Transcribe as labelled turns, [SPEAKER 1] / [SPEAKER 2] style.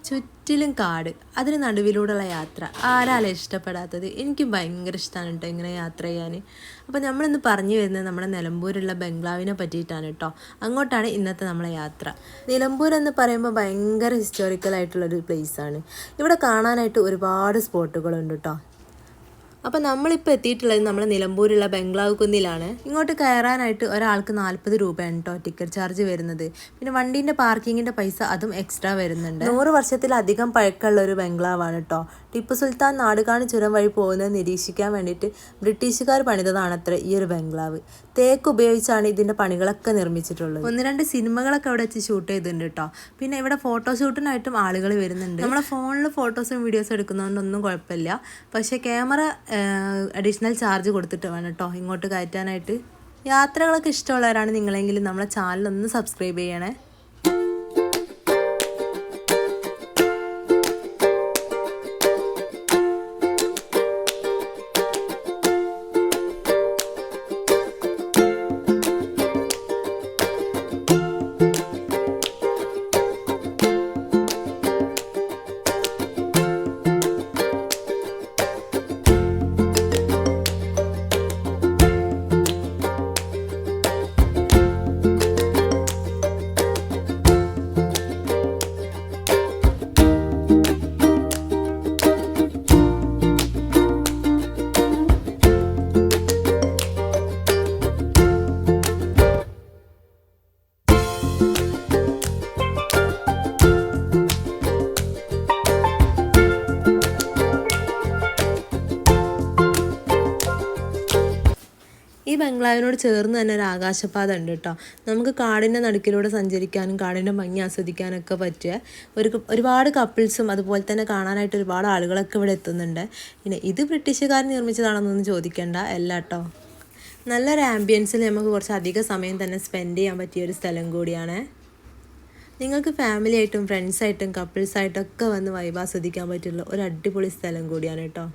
[SPEAKER 1] ചുറ്റിലും കാട്, അതിന് നടുവിലൂടെയുള്ള യാത്ര ആരാലും ഇഷ്ടപ്പെടാത്തത്. എനിക്ക് ഭയങ്കര ഇഷ്ടമാണ് കേട്ടോ ഇങ്ങനെ യാത്ര ചെയ്യാൻ. അപ്പോൾ നമ്മളിന്ന് പറഞ്ഞു വരുന്നത് നമ്മുടെ നിലമ്പൂരുള്ള ബംഗ്ലാവിനെ പറ്റിയിട്ടാണ് കേട്ടോ. അങ്ങോട്ടാണ് ഇന്നത്തെ നമ്മളെ യാത്ര. നിലമ്പൂർ എന്ന് പറയുമ്പോൾ ഭയങ്കര ഹിസ്റ്റോറിക്കലായിട്ടുള്ളൊരു പ്ലേസാണ്. ഇവിടെ കാണാനായിട്ട് ഒരുപാട് സ്പോട്ടുകളുണ്ട് കേട്ടോ. അപ്പോൾ നമ്മളിപ്പോൾ എത്തിയിട്ടുള്ളത് നമ്മുടെ നിലമ്പൂരുള്ള ബംഗ്ലാവ് കുന്നിലാണ്. ഇങ്ങോട്ട് കയറാനായിട്ട് ഒരാൾക്ക് 40 രൂപയാണ് കേട്ടോ ടിക്കറ്റ് ചാർജ് വരുന്നത്. പിന്നെ വണ്ടീൻ്റെ പാർക്കിങ്ങിൻ്റെ പൈസ അതും എക്സ്ട്രാ വരുന്നുണ്ട്. 100 വർഷത്തിലധികം പഴക്കമുള്ള ഒരു ബംഗ്ലാവാണ് കേട്ടോ. ടിപ്പു സുൽത്താൻ നാടുകാണി ചുരം വഴി പോകുന്നത് നിരീക്ഷിക്കാൻ വേണ്ടിയിട്ട് ബ്രിട്ടീഷുകാർ പണിതതാണത്ര ഈ ഒരു ബംഗ്ലാവ്. തേക്ക് ഉപയോഗിച്ചാണ് ഇതിൻ്റെ പണികളൊക്കെ നിർമ്മിച്ചിട്ടുള്ളത്. 1-2 സിനിമകളൊക്കെ അവിടെ വെച്ച് ഷൂട്ട് ചെയ്തിട്ടുണ്ട് കേട്ടോ. പിന്നെ ഇവിടെ ഫോട്ടോഷൂട്ടിനായിട്ടും ആളുകൾ വരുന്നുണ്ട്. നമ്മളെ ഫോണിൽ ഫോട്ടോസും വീഡിയോസും എടുക്കുന്നതുകൊണ്ടൊന്നും കുഴപ്പമില്ല. പക്ഷേ ക്യാമറ അഡീഷണൽ ചാർജ് കൊടുത്തിട്ട് വേണം കേട്ടോ ഇങ്ങോട്ട് കയറ്റാനായിട്ട്. യാത്രകളൊക്കെ ഇഷ്ടമുള്ളവരാണ് നിങ്ങളെങ്കിലും നമ്മളെ ചാനലൊന്ന് സബ്സ്ക്രൈബ് ചെയ്യണേ. ഈ ബംഗ്ലാവിനോട് ചേർന്ന് തന്നെ ഒരു ആകാശപാത ഉണ്ട് കേട്ടോ. നമുക്ക് കാടിൻ്റെ നടുക്കിലൂടെ സഞ്ചരിക്കാനും കാടിൻ്റെ ഭംഗി ആസ്വദിക്കാനൊക്കെ പറ്റിയ ഒരുപാട് കപ്പിൾസും അതുപോലെ തന്നെ കാണാനായിട്ട് ഒരുപാട് ആളുകളൊക്കെ ഇവിടെ എത്തുന്നുണ്ട്. പിന്നെ ഇത് ബ്രിട്ടീഷുകാർ നിർമ്മിച്ചതാണെന്നൊന്നും ചോദിക്കേണ്ട, അല്ല കേട്ടോ. നല്ലൊരു ആംബിയൻസിൽ നമുക്ക് കുറച്ച് അധിക സമയം തന്നെ സ്പെൻഡ് ചെയ്യാൻ പറ്റിയൊരു സ്ഥലം കൂടിയാണ്. നിങ്ങൾക്ക് ഫാമിലി ആയിട്ടും ഫ്രണ്ട്സായിട്ടും കപ്പിൾസായിട്ടൊക്കെ വന്ന് വൈബ് ആസ്വദിക്കാൻ പറ്റുള്ള ഒരു അടിപൊളി സ്ഥലം കൂടിയാണ് കേട്ടോ.